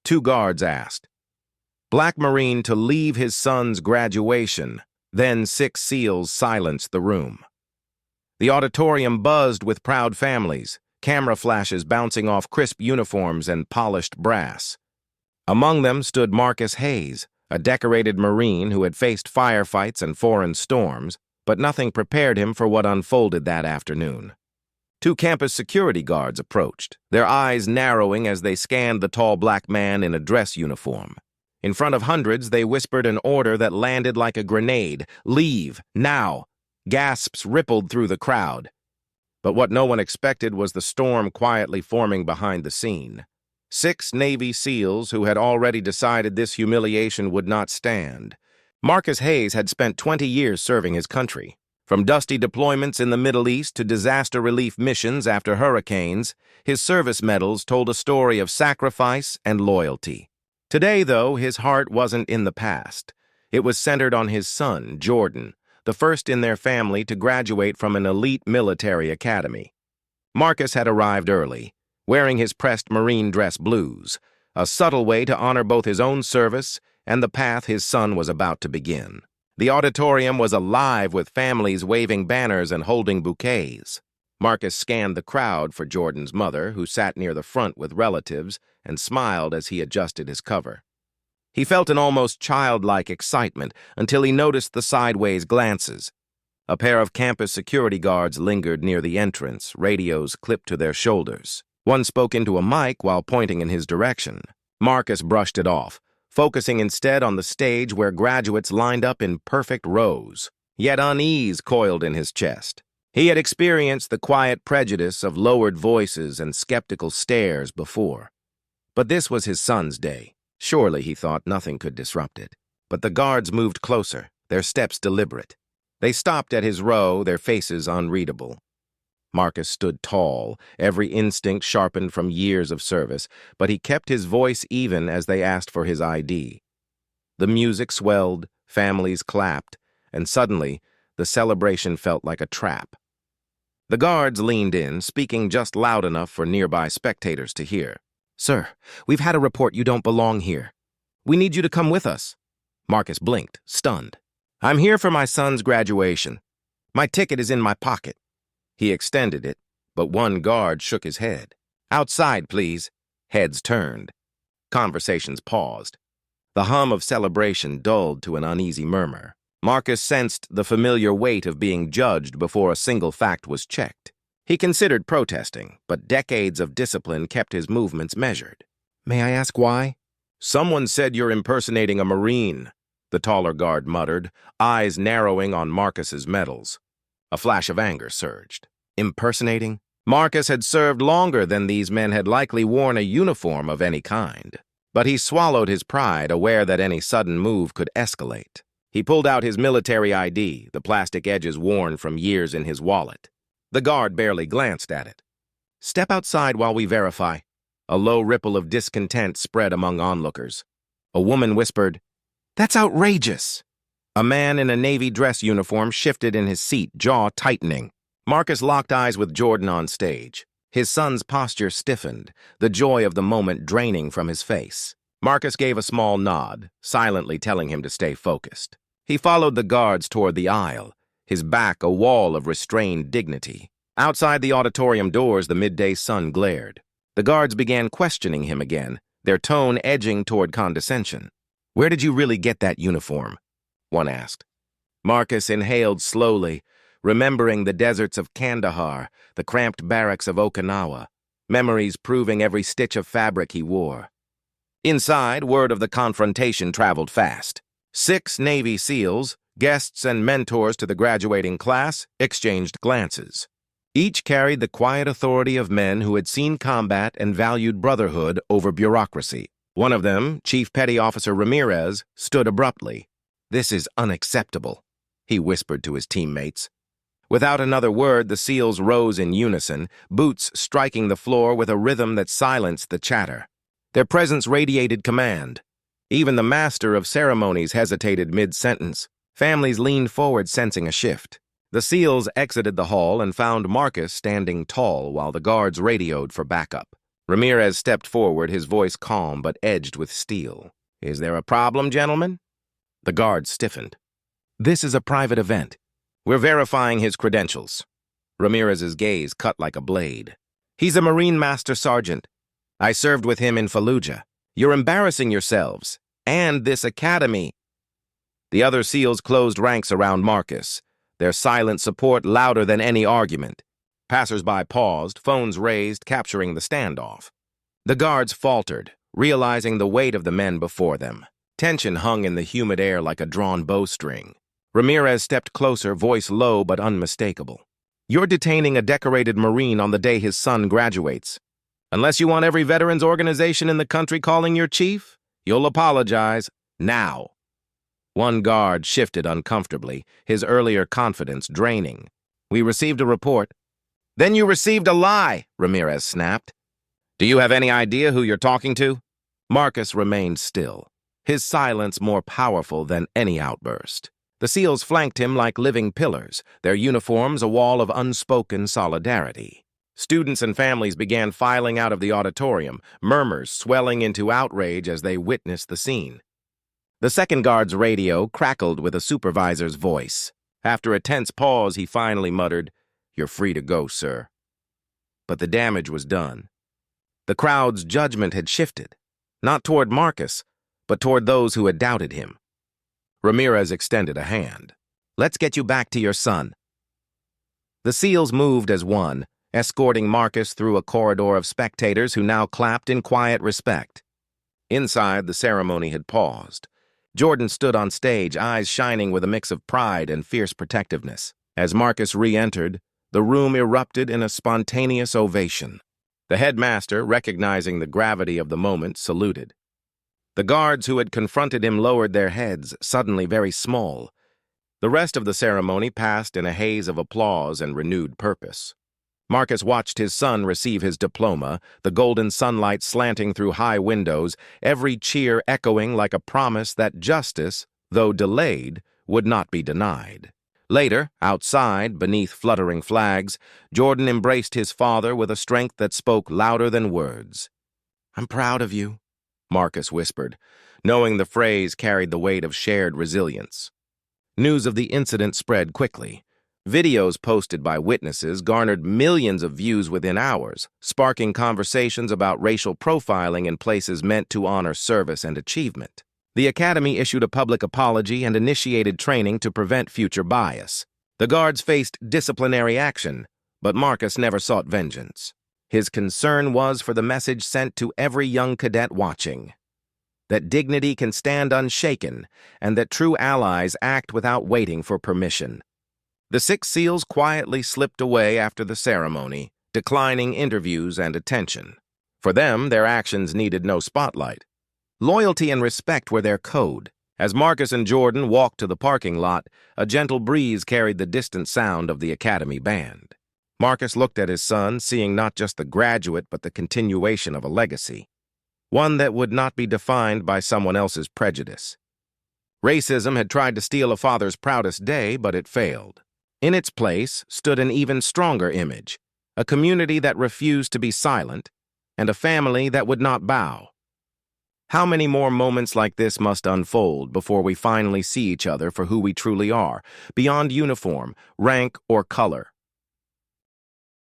Two guards asked. Black Marine to leave his son's graduation. Then 6 SEALs silenced the room. The auditorium buzzed with proud families, camera flashes bouncing off crisp uniforms and polished brass. Among them stood Marcus Hayes, a decorated Marine who had faced firefights and foreign storms, but nothing prepared him for what unfolded that afternoon. 2 campus security guards approached, their eyes narrowing as they scanned the tall black man in a dress uniform. In front of hundreds, they whispered an order that landed like a grenade. "Leave, now!" Gasps rippled through the crowd. But what no one expected was the storm quietly forming behind the scene. 6 Navy SEALs who had already decided this humiliation would not stand. Marcus Hayes had spent 20 years serving his country. From dusty deployments in the Middle East to disaster relief missions after hurricanes, his service medals told a story of sacrifice and loyalty. Today, though, his heart wasn't in the past. It was centered on his son, Jordan, the first in their family to graduate from an elite military academy. Marcus had arrived early, wearing his pressed Marine dress blues, a subtle way to honor both his own service and the path his son was about to begin. The auditorium was alive with families waving banners and holding bouquets. Marcus scanned the crowd for Jordan's mother, who sat near the front with relatives, and smiled as he adjusted his cover. He felt an almost childlike excitement until he noticed the sideways glances. A pair of campus security guards lingered near the entrance, radios clipped to their shoulders. One spoke into a mic while pointing in his direction. Marcus brushed it off, focusing instead on the stage where graduates lined up in perfect rows. Yet unease coiled in his chest. He had experienced the quiet prejudice of lowered voices and skeptical stares before. But this was his son's day. Surely, he thought, nothing could disrupt it. But the guards moved closer, their steps deliberate. They stopped at his row, their faces unreadable. Marcus stood tall, every instinct sharpened from years of service, but he kept his voice even as they asked for his ID. The music swelled, families clapped, and suddenly, the celebration felt like a trap. The guards leaned in, speaking just loud enough for nearby spectators to hear. "Sir, we've had a report you don't belong here. We need you to come with us." Marcus blinked, stunned. "I'm here for my son's graduation. My ticket is in my pocket." He extended it, but one guard shook his head. "Outside, please." Heads turned. Conversations paused. The hum of celebration dulled to an uneasy murmur. Marcus sensed the familiar weight of being judged before a single fact was checked. He considered protesting, but decades of discipline kept his movements measured. "May I ask why?" "Someone said you're impersonating a Marine," the taller guard muttered, eyes narrowing on Marcus's medals. A flash of anger surged. Impersonating? Marcus had served longer than these men had likely worn a uniform of any kind. But he swallowed his pride, aware that any sudden move could escalate. He pulled out his military ID, the plastic edges worn from years in his wallet. The guard barely glanced at it. "Step outside while we verify." A low ripple of discontent spread among onlookers. A woman whispered, "That's outrageous." A man in a Navy dress uniform shifted in his seat, jaw tightening. Marcus locked eyes with Jordan on stage. His son's posture stiffened, the joy of the moment draining from his face. Marcus gave a small nod, silently telling him to stay focused. He followed the guards toward the aisle, his back a wall of restrained dignity. Outside the auditorium doors, the midday sun glared. The guards began questioning him again, their tone edging toward condescension. "Where did you really get that uniform?" one asked. Marcus inhaled slowly, remembering the deserts of Kandahar, the cramped barracks of Okinawa, memories proving every stitch of fabric he wore. Inside, word of the confrontation traveled fast. 6 Navy SEALs, guests and mentors to the graduating class, exchanged glances. Each carried the quiet authority of men who had seen combat and valued brotherhood over bureaucracy. One of them, Chief Petty Officer Ramirez, stood abruptly. "This is unacceptable," he whispered to his teammates. Without another word, the SEALs rose in unison, boots striking the floor with a rhythm that silenced the chatter. Their presence radiated command. Even the master of ceremonies hesitated mid-sentence. Families leaned forward, sensing a shift. The SEALs exited the hall and found Marcus standing tall while the guards radioed for backup. Ramirez stepped forward, his voice calm but edged with steel. "Is there a problem, gentlemen?" The guards stiffened. "This is a private event. We're verifying his credentials." Ramirez's gaze cut like a blade. "He's a Marine Master Sergeant. I served with him in Fallujah. You're embarrassing yourselves. And this academy." The other SEALs closed ranks around Marcus, their silent support louder than any argument. Passers-by paused, phones raised, capturing the standoff. The guards faltered, realizing the weight of the men before them. Tension hung in the humid air like a drawn bowstring. Ramirez stepped closer, voice low but unmistakable. "You're detaining a decorated Marine on the day his son graduates. Unless you want every veterans organization in the country calling your chief, you'll apologize now." One guard shifted uncomfortably, his earlier confidence draining. "We received a report." "Then you received a lie," Ramirez snapped. "Do you have any idea who you're talking to?" Marcus remained still, his silence more powerful than any outburst. The SEALs flanked him like living pillars, their uniforms a wall of unspoken solidarity. Students and families began filing out of the auditorium, murmurs swelling into outrage as they witnessed the scene. The second guard's radio crackled with a supervisor's voice. After a tense pause, he finally muttered, "You're free to go, sir." But the damage was done. The crowd's judgment had shifted, not toward Marcus, but toward those who had doubted him. Ramirez extended a hand. "Let's get you back to your son." The SEALs moved as one, escorting Marcus through a corridor of spectators who now clapped in quiet respect. Inside, the ceremony had paused. Jordan stood on stage, eyes shining with a mix of pride and fierce protectiveness. As Marcus re-entered, the room erupted in a spontaneous ovation. The headmaster, recognizing the gravity of the moment, saluted. The guards who had confronted him lowered their heads, suddenly very small. The rest of the ceremony passed in a haze of applause and renewed purpose. Marcus watched his son receive his diploma, the golden sunlight slanting through high windows, every cheer echoing like a promise that justice, though delayed, would not be denied. Later, outside, beneath fluttering flags, Jordan embraced his father with a strength that spoke louder than words. "I'm proud of you," Marcus whispered, knowing the phrase carried the weight of shared resilience. News of the incident spread quickly. Videos posted by witnesses garnered millions of views within hours, sparking conversations about racial profiling in places meant to honor service and achievement. The academy issued a public apology and initiated training to prevent future bias. The guards faced disciplinary action, but Marcus never sought vengeance. His concern was for the message sent to every young cadet watching: that dignity can stand unshaken, and that true allies act without waiting for permission. The 6 SEALs quietly slipped away after the ceremony, declining interviews and attention. For them, their actions needed no spotlight. Loyalty and respect were their code. As Marcus and Jordan walked to the parking lot, a gentle breeze carried the distant sound of the academy band. Marcus looked at his son, seeing not just the graduate but the continuation of a legacy, one that would not be defined by someone else's prejudice. Racism had tried to steal a father's proudest day, but it failed. In its place stood an even stronger image, a community that refused to be silent, and a family that would not bow. How many more moments like this must unfold before we finally see each other for who we truly are, beyond uniform, rank, or color?